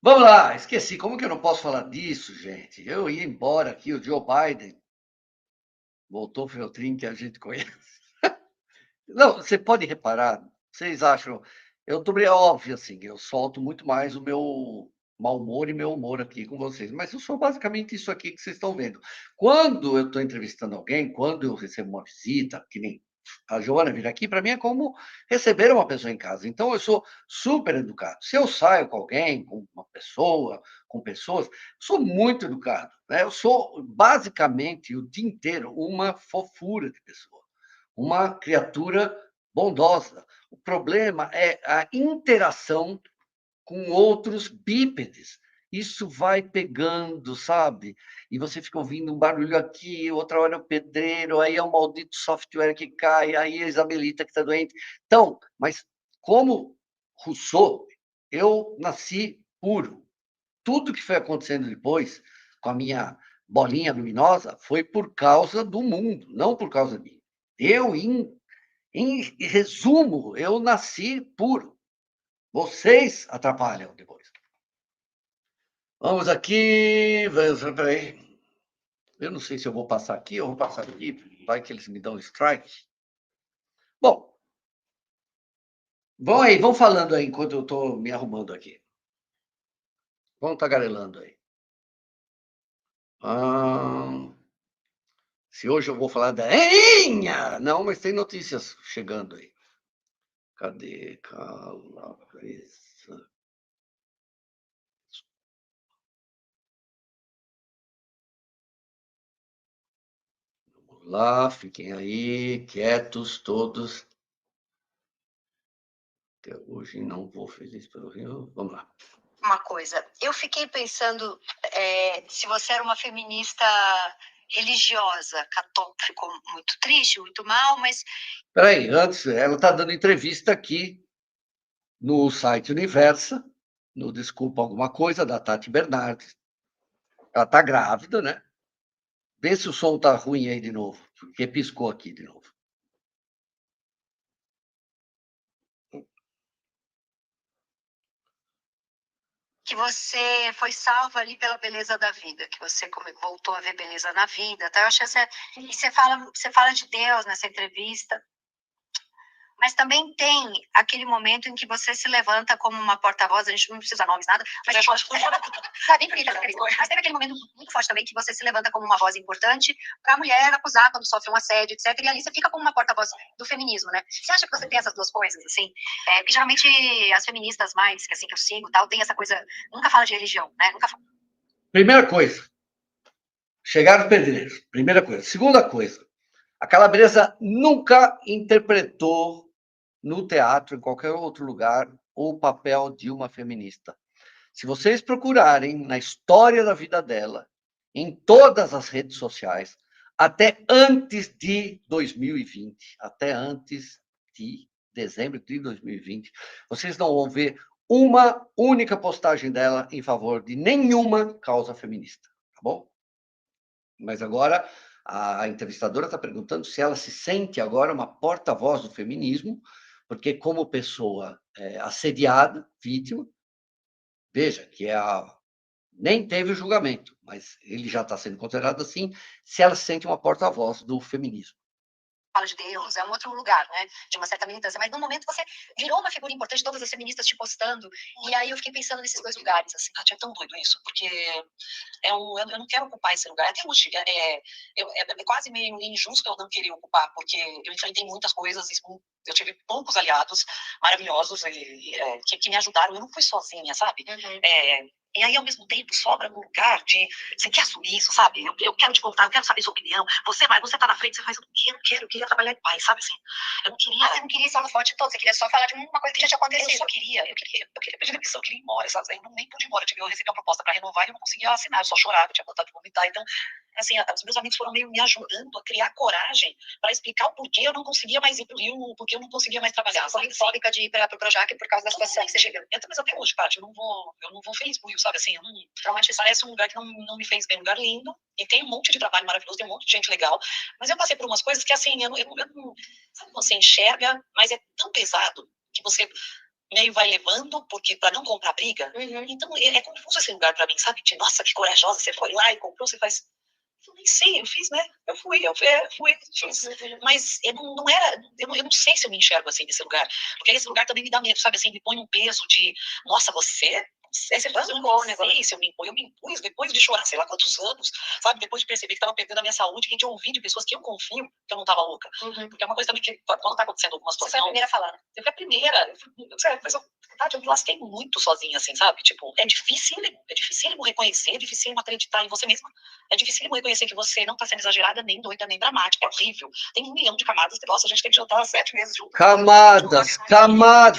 Vamos lá, esqueci. Como que eu não posso falar disso, gente? Eu ia embora aqui, o Joe Biden voltou para o trem que a gente conhece. Não, você pode reparar, vocês acham. É óbvio, assim, eu solto muito mais o meu mau humor e meu humor aqui com vocês, mas eu sou basicamente isso aqui que vocês estão vendo. Quando eu estou entrevistando alguém, quando eu recebo uma visita, que nem a Joana vir aqui, para mim é como receber uma pessoa em casa. Então eu sou super educado. Se eu saio com alguém, com uma pessoa, com pessoas, eu sou muito educado, né? Eu sou basicamente o dia inteiro uma fofura de pessoa, uma criatura bondosa. O problema é a interação com outros bípedes. Isso vai pegando, sabe? E você fica ouvindo um barulho aqui, outra hora é o pedreiro, aí é o maldito software que cai, aí é a Isabelita que está doente. Então, mas como Rousseau, eu nasci puro. Tudo que foi acontecendo depois, com a minha bolinha luminosa, foi por causa do mundo, não por causa de mim. Eu, em resumo, eu nasci puro. Vocês atrapalham depois. Vamos aqui. Peraí. Eu não sei se eu vou passar aqui ou vou passar aqui. Vai que eles me dão strike. Bom, vão aí, vão falando aí enquanto eu estou me arrumando aqui. Vão tagarelando aí. Ah, se hoje eu vou falar da Einha! Não, mas tem notícias chegando aí. Cadê? Cala, vamos lá, fiquem aí, quietos todos. Até hoje não vou feliz pelo Rio. Vamos lá. Uma coisa, eu fiquei pensando se você era uma feminista religiosa, católica, ficou muito triste, muito mal, mas... Peraí, antes, ela está dando entrevista aqui no site Universa, no Desculpa Alguma Coisa, da Tati Bernardes. Ela está grávida, né? Vê se o som está ruim aí de novo, porque piscou aqui de novo. Que você foi salva ali pela beleza da vida, que você voltou a ver beleza na vida, tá? Eu achei e você fala de Deus nessa entrevista, mas também tem aquele momento em que você se levanta como uma porta-voz, a gente não precisa nomes, nada, mas eu acho que tá bem bonita, mas teve aquele momento muito forte também que você se levanta como uma voz importante para a mulher acusar quando sofre um assédio, etc. E ali você fica como uma porta-voz do feminismo, né? Você acha que você tem essas duas coisas, assim? Porque geralmente as feministas mais, que assim, que eu sigo, tal, tem essa coisa, nunca fala de religião, né? Nunca fala. Primeira coisa, chegar os pedreiros. Primeira coisa. Segunda coisa, a Calabresa nunca interpretou no teatro, em qualquer outro lugar, o papel de uma feminista. Se vocês procurarem na história da vida dela, em todas as redes sociais, até antes de 2020, até antes de dezembro de 2020, vocês não vão ver uma única postagem dela em favor de nenhuma causa feminista, tá bom? Mas agora a entrevistadora está perguntando se ela se sente agora uma porta-voz do feminismo, porque como pessoa assediada, vítima, veja que nem teve o julgamento, mas ele já está sendo considerado assim, se ela se sente uma porta-voz do feminismo. Fala de Deus, é um outro lugar, né? De uma certa militância. Mas no momento você virou uma figura importante, todas as feministas te postando. E aí eu fiquei pensando nesses dois lugares, assim. É tão doido isso, porque eu não quero ocupar esse lugar. Até hoje, é quase meio injusto eu não querer ocupar, porque eu enfrentei muitas coisas, eu tive poucos aliados maravilhosos que me ajudaram. Eu não fui sozinha, sabe? Uhum. E aí, ao mesmo tempo, sobra no lugar de você quer assumir isso, sabe? Eu quero te contar, eu quero saber sua opinião. Você tá na frente, você faz o que eu não quero, eu queria trabalhar em paz, sabe assim? Eu não queria. Você não queria ser uma forte toda, você queria só falar de uma coisa que já tinha acontecido. Eu queria pedir demissão, eu queria ir embora, sabe? Eu nem pude ir embora, eu recebi uma proposta para renovar e eu não conseguia assinar, eu só chorava, eu tinha vontade de vomitar. Então, assim, os meus amigos foram meio me ajudando a criar coragem para explicar o porquê eu não conseguia mais ir pro Rio, porque eu não conseguia mais trabalhar. Você ficou fóbica de ir para o Projac por causa da situação que você chegou. Mas até hoje, Paty, eu não vou feliz pro Rio, sabe? Assim, parece um lugar que não me fez bem, um lugar lindo, e tem um monte de trabalho maravilhoso, tem um monte de gente legal, mas eu passei por umas coisas que, assim, eu não sabe quando você enxerga, mas é tão pesado que você meio vai levando, porque para não comprar briga. Então é confuso esse lugar para mim, sabe? De, nossa, que corajosa, você foi lá e comprou, você faz... Eu nem sei, eu fiz, né? Eu fui, fiz. Mas eu não era, eu não sei se eu me enxergo assim nesse lugar. Porque esse lugar também me dá medo, sabe? Assim, me põe um peso de, nossa, você faz um gol, né? Se eu me impus depois de chorar, sei lá quantos anos, sabe? Depois de perceber que estava perdendo a minha saúde, de ouvir de pessoas que eu confio que eu não estava louca. Porque é uma coisa também que, quando está acontecendo alguma situação... Você foi a primeira a falar. Eu fui a primeira. Mas eu me lasquei muito sozinha, assim, sabe? Tipo, é dificílimo reconhecer, é dificílimo acreditar em você mesma. É dificílimo reconhecer que você não está sendo exagerada, nem doida, nem dramática. É horrível. Tem 1 milhão de camadas. Nossa, a gente tem que jantar 7 meses juntos. Camadas.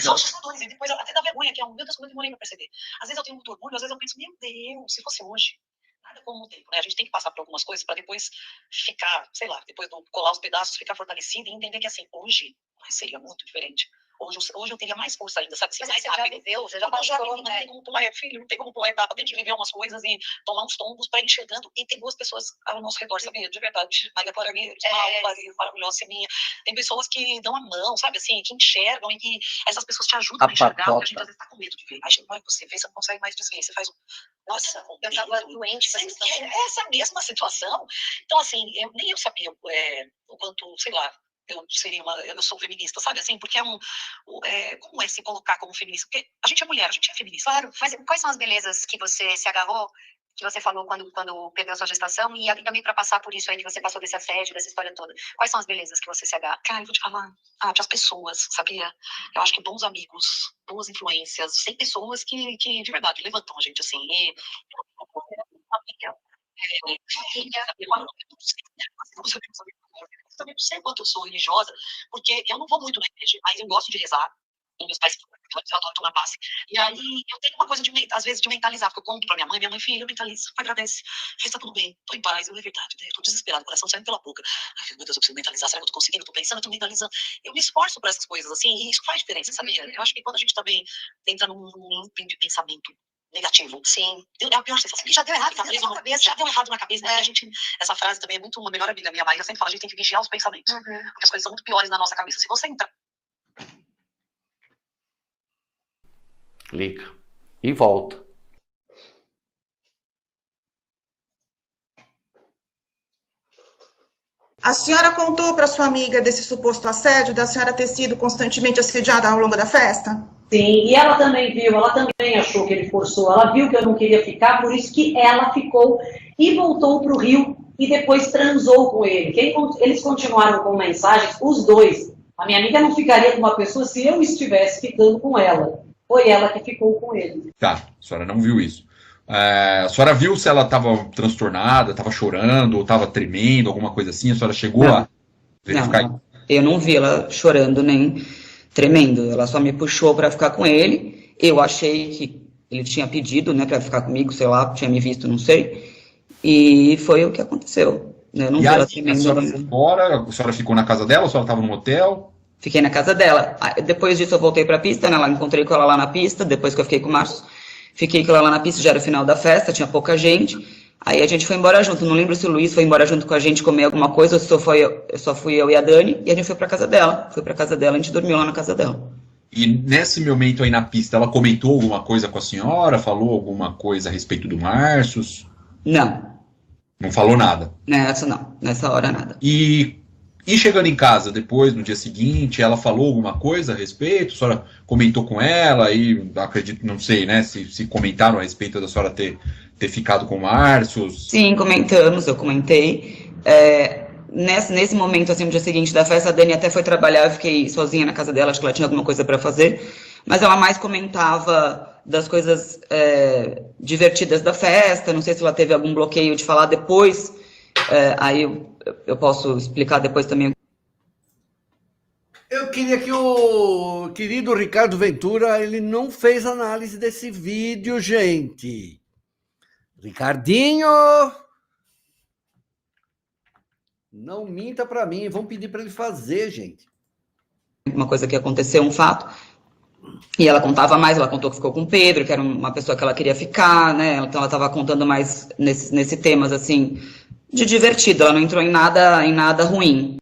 São assustadores. E depois até dá vergonha, que é meu Deus, como eu demorei pra perceber. Às vezes eu tenho muito orgulho, às vezes eu penso, meu Deus, se fosse hoje. Nada como o tempo, né? A gente tem que passar por algumas coisas para depois ficar, sei lá, depois de colar os pedaços, ficar fortalecido e entender que, assim, hoje seria muito diferente. Hoje eu teria mais força ainda, sabe? Mas mais você já viveu, você já passou, não tem como pular, filho, não tem como pular etapa, tem que viver umas coisas e tomar uns tombos para ir enxergando. E tem boas pessoas ao nosso redor, sabia? De verdade. Maria Clara maravilhosa, minha. Tem pessoas que dão a mão, sabe? Assim, que enxergam e que essas pessoas te ajudam a enxergar, porque a gente às vezes tá com medo de ver. Aí você vê, você não consegue mais desver, você faz um... Nossa, eu tava doente com essa mesma situação. Então, assim, nem eu sabia o quanto, sei lá, eu sou feminista, sabe assim? Porque como é se colocar como feminista? Porque a gente é mulher, a gente é feminista. Claro, mas quais são as belezas que você se agarrou, que você falou quando perdeu sua gestação, e também para passar por isso aí que você passou desse assédio, dessa história toda? Quais são as belezas que você se agarra? Cara, eu vou te falar, as pessoas, sabia? Eu acho que bons amigos, boas influências, tem pessoas que de verdade levantam a gente assim. Eu também não sei quanto eu sou religiosa, porque eu não vou muito na igreja, mas eu gosto de rezar. E meus pais, eu adoro tomar passe. E aí eu tenho uma coisa, às vezes, de mentalizar, porque eu conto pra minha mãe, filha, mentaliza, agradece, está tudo bem, tô em paz, é verdade, né? Eu tô desesperado, o coração saindo pela boca. Ai, meu Deus, eu preciso mentalizar, será que eu tô conseguindo? Eu tô pensando, eu tô mentalizando. Eu me esforço por essas coisas, assim, e isso faz diferença, sabia? Eu acho que quando a gente também entra num looping de pensamento negativo. Sim. É a pior sensação. Que já deu errado na cabeça. Já deu errado na cabeça. Né? Essa frase também é muito uma melhor amiga minha, Maíra, sempre fala, a gente tem que vigiar os pensamentos. Porque as coisas são muito piores na nossa cabeça. Se você entrar... Clica. E volta. A senhora contou para sua amiga desse suposto assédio, da senhora ter sido constantemente assediada ao longo da festa? Sim, e ela também viu, ela também achou que ele forçou, ela viu que eu não queria ficar, por isso que ela ficou e voltou para o Rio e depois transou com ele. Eles continuaram com mensagens, os dois. A minha amiga não ficaria com uma pessoa se eu estivesse ficando com ela. Foi ela que ficou com ele. Tá, a senhora não viu isso. A senhora viu se ela estava transtornada, estava chorando, ou estava tremendo, alguma coisa assim? A senhora chegou a verificar? Não, eu não vi ela chorando nem tremendo. Ela só me puxou para ficar com ele. Eu achei que ele tinha pedido, né, para ficar comigo, sei lá, tinha me visto, não sei. E foi o que aconteceu. Eu não vi ela tremendo. A senhora foi embora, a senhora ficou na casa dela, a senhora estava no hotel? Fiquei na casa dela. Depois disso eu voltei para a pista, né? Encontrei com ela lá na pista, depois que eu fiquei com o Márcio. Fiquei com ela lá na pista, já era o final da festa, tinha pouca gente. Aí a gente foi embora junto. Não lembro se o Luiz foi embora junto com a gente comer alguma coisa ou se só fui eu e a Dani. E a gente foi pra casa dela. Foi pra casa dela, a gente dormiu lá na casa dela. E nesse momento aí na pista, ela comentou alguma coisa com a senhora? Falou alguma coisa a respeito do Márcio? Não. Não falou nada? Nessa hora nada. E chegando em casa depois, no dia seguinte, ela falou alguma coisa a respeito? A senhora comentou com ela e acredito, não sei, né, se comentaram a respeito da senhora ter ficado com o Márcio? Sim, comentamos, eu comentei. Nesse momento, assim, no dia seguinte da festa, a Dani até foi trabalhar, eu fiquei sozinha na casa dela, acho que ela tinha alguma coisa para fazer, mas ela mais comentava das coisas divertidas da festa, não sei se ela teve algum bloqueio de falar depois, aí eu posso explicar depois também. Eu queria que o querido Ricardo Ventura, ele não fez análise desse vídeo, gente. Ricardinho, não minta para mim, vão pedir para ele fazer, gente. Uma coisa que aconteceu, um fato, e ela contava mais, ela contou que ficou com o Pedro, que era uma pessoa que ela queria ficar, né, então ela estava contando mais nesse temas, assim, de divertido, ela não entrou em nada ruim.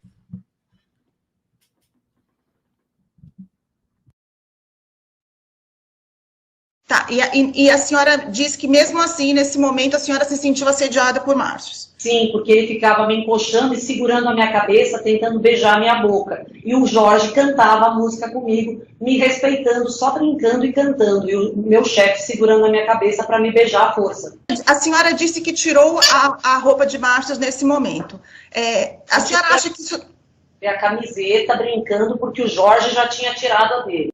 Tá, e a senhora disse que mesmo assim, nesse momento, a senhora se sentiu assediada por Márcio. Sim, porque ele ficava me encoxando e segurando a minha cabeça, tentando beijar a minha boca. E o Jorge cantava a música comigo, me respeitando, só brincando e cantando. E o meu chefe segurando a minha cabeça para me beijar à força. A senhora disse que tirou a roupa de Márcio nesse momento. A senhora acha que isso... A camiseta, brincando, porque o Jorge já tinha tirado a dele.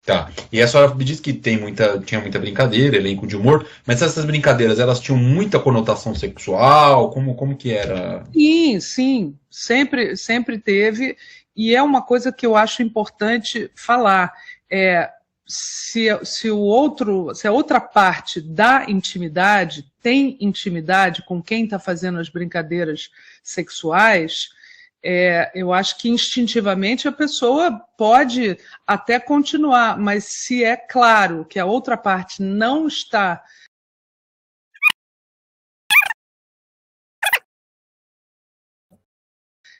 Tá. E a senhora me disse que tinha muita brincadeira, elenco de humor, mas essas brincadeiras, elas tinham muita conotação sexual? Como que era? Sim, sempre teve, e é uma coisa que eu acho importante falar. Se a outra parte da intimidade tem intimidade com quem está fazendo as brincadeiras sexuais, eu acho que instintivamente a pessoa pode até continuar, mas se é claro que a outra parte não está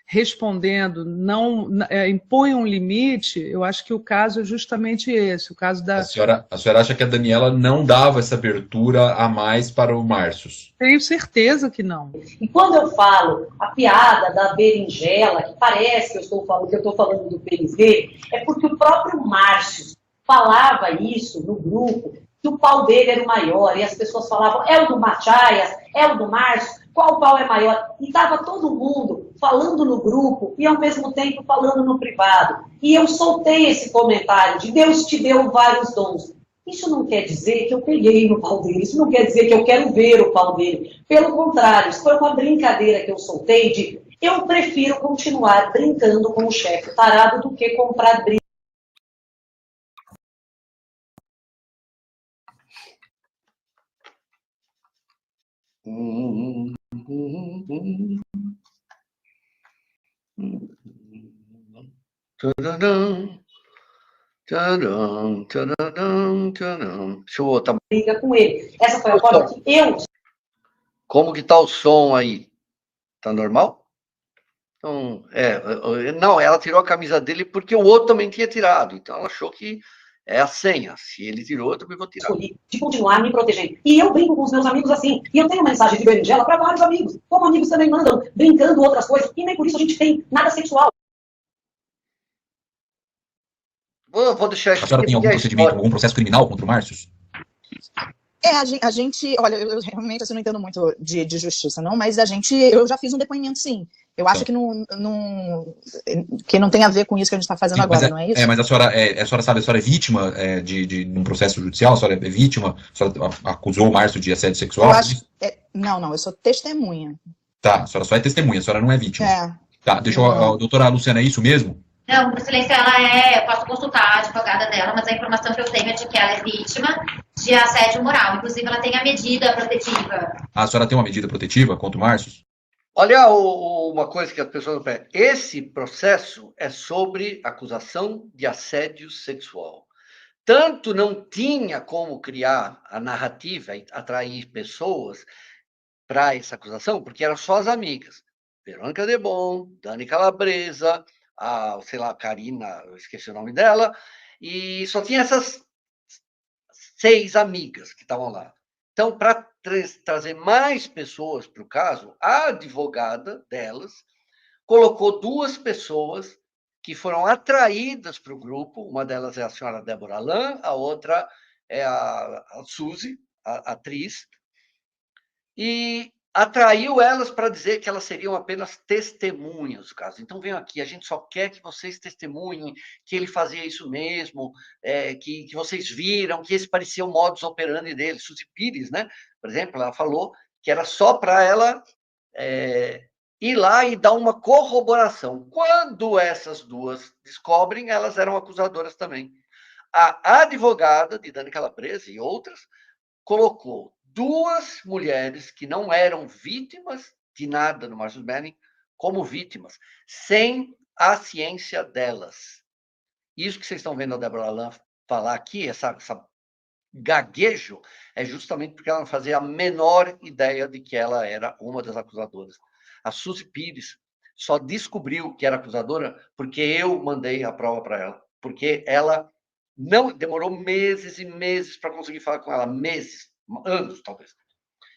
respondendo, não impõe um limite, eu acho que o caso é justamente esse, o caso da... A senhora acha que a Daniela não dava essa abertura a mais para o Márcio? Tenho certeza que não. E quando eu falo a piada da berinjela, que parece que eu estou falando do pênis dele, é porque o próprio Márcio falava isso no grupo, que o pau dele era o maior, e as pessoas falavam, é o do Machaias, é o do Márcio, qual pau é maior? E estava todo mundo falando no grupo e, ao mesmo tempo, falando no privado. E eu soltei esse comentário de Deus te deu vários dons. Isso não quer dizer que eu peguei no pau dele, isso não quer dizer que eu quero ver o pau dele. Pelo contrário, isso foi uma brincadeira que eu soltei de eu prefiro continuar brincando com o chefe tarado do que comprar briga. Deixa eu botar. Briga com ele. Essa foi a forma que eu... Como que tá o som aí? Tá normal? Então, não, ela tirou a camisa dele porque o outro também tinha tirado. Então ela achou que é a senha. Se ele tirou, eu também vou tirar. De continuar me protegendo. E eu brinco com os meus amigos assim. E eu tenho mensagem de berinjela para vários amigos. Como amigos também mandam, brincando outras coisas. E nem por isso a gente tem nada sexual. Vou deixar isso. A senhora tem algum procedimento, algum processo criminal contra o Márcio? A gente, olha, eu realmente assim, não entendo muito de justiça, não, mas eu já fiz um depoimento, sim. Eu acho que não tem a ver com isso que a gente está fazendo agora, não é isso? Mas a senhora sabe, a senhora é vítima de um processo judicial? A senhora é vítima? A senhora acusou o Márcio de assédio sexual? Eu acho, não, eu sou testemunha. Tá, a senhora só é testemunha, a senhora não é vítima. Tá, a doutora Luciana, é isso mesmo? Não, por silêncio, eu posso consultar a advogada dela, mas a informação que eu tenho é de que ela é vítima de assédio moral. Inclusive, ela tem a medida protetiva. A senhora tem uma medida protetiva contra o Márcio? Olha uma coisa que as pessoas não pedem. Esse processo é sobre acusação de assédio sexual. Tanto não tinha como criar a narrativa e atrair pessoas para essa acusação, porque eram só as amigas. Verônica Debon, Dani Calabresa, a Karina, eu esqueci o nome dela, e só tinha essas 6 amigas que estavam lá. Então, para trazer mais pessoas para o caso, a advogada delas colocou 2 pessoas que foram atraídas para o grupo, uma delas é a senhora Débora Alain, a outra é a Suzy, a atriz, e atraiu elas para dizer que elas seriam apenas testemunhas do caso. Então, venham aqui, a gente só quer que vocês testemunhem que ele fazia isso mesmo, que vocês viram, que esse parecia o modus operandi dele. Suzy Pires, né? Por exemplo, ela falou que era só para ela ir lá e dar uma corroboração. Quando essas 2 descobrem, elas eram acusadoras também. A advogada de Dani Calabresa e outras colocou 2 mulheres que não eram vítimas de nada no Márcio Manning como vítimas, sem a ciência delas. Isso que vocês estão vendo a Débora Alain falar aqui, essa gaguejo, é justamente porque ela não fazia a menor ideia de que ela era uma das acusadoras. A Suzy Pires só descobriu que era acusadora porque eu mandei a prova para ela. Porque ela não demorou meses e meses para conseguir falar com ela. Meses, anos, talvez.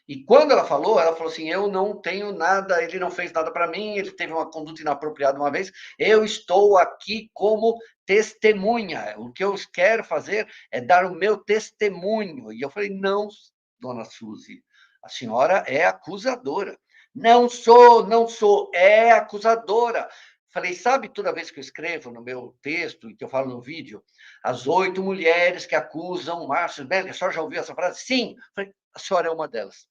E quando ela falou assim, eu não tenho nada, ele não fez nada para mim, ele teve uma conduta inapropriada uma vez, eu estou aqui como testemunha, o que eu quero fazer é dar o meu testemunho. E eu falei, não, dona Suzy, a senhora é acusadora. Não sou, é acusadora. Falei, sabe, toda vez que eu escrevo no meu texto, e que eu falo no vídeo, as 8 mulheres que acusam Márcio Smelling, a senhora já ouviu essa frase? Sim. Falei, a senhora é uma delas.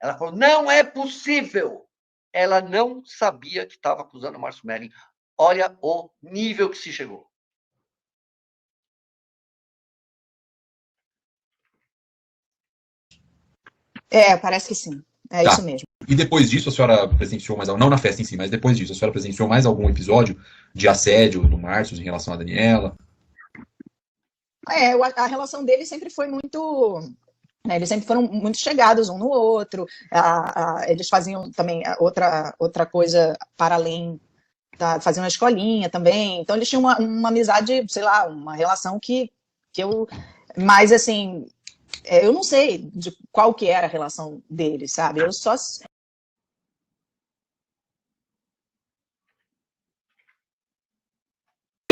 Ela falou, não é possível. Ela não sabia que estava acusando o Márcio Smelling. Olha o nível que se chegou. Parece que sim. Tá. Isso mesmo. E depois disso, a senhora presenciou mais algum, não na festa em si, mas depois disso, a senhora presenciou mais algum episódio de assédio do Márcio em relação à Daniela? A relação deles sempre foi muito... Eles sempre foram muito chegados um no outro. Eles faziam também outra coisa para além, faziam uma escolinha também. Então, eles tinham uma amizade, sei lá, uma relação que eu... Mas, assim, eu não sei de qual que era a relação deles, sabe? Eu só...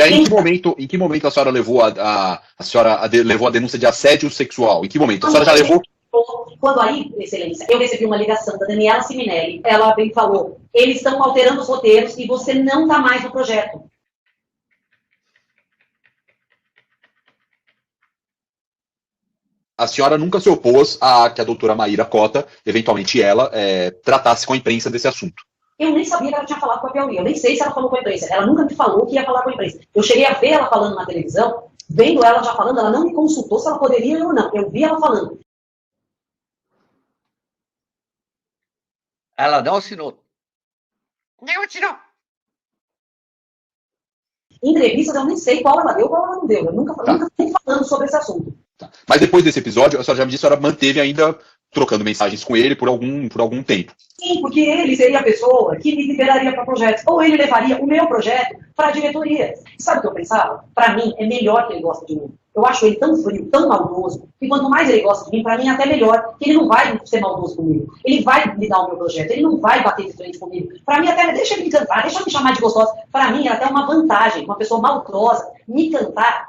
E aí, em que momento a senhora levou levou a denúncia de assédio sexual? Em que momento? A senhora já levou? Quando aí, excelência, eu recebi uma ligação da Daniela Siminelli, ela bem falou, eles estão alterando os roteiros e você não está mais no projeto. A senhora nunca se opôs a que a doutora Maíra Cota, eventualmente ela, tratasse com a imprensa desse assunto. Eu nem sabia que ela tinha falado com a Piauí, eu nem sei se ela falou com a imprensa. Ela nunca me falou que ia falar com a imprensa. Eu cheguei a ver ela falando na televisão, vendo ela já falando, ela não me consultou se ela poderia ou não. Eu vi ela falando. Ela não assinou. Não assinou. Entrevistas eu nem sei qual ela deu, qual ela não deu. Eu nunca fui falando sobre esse assunto. Tá. Mas depois desse episódio, a senhora já me disse que a senhora manteve ainda trocando mensagens com ele por algum tempo. Sim, porque ele seria a pessoa que me liberaria para projetos. Ou ele levaria o meu projeto para a diretoria. E sabe o que eu pensava? Para mim, é melhor que ele goste de mim. Eu acho ele tão frio, tão maldoso, que quanto mais ele gosta de mim, para mim é até melhor, que ele não vai ser maldoso comigo. Ele vai me dar o meu projeto, ele não vai bater de frente comigo. Para mim, até deixa ele me cantar, deixa eu me chamar de gostosa. Para mim, é até uma vantagem, uma pessoa maldosa me cantar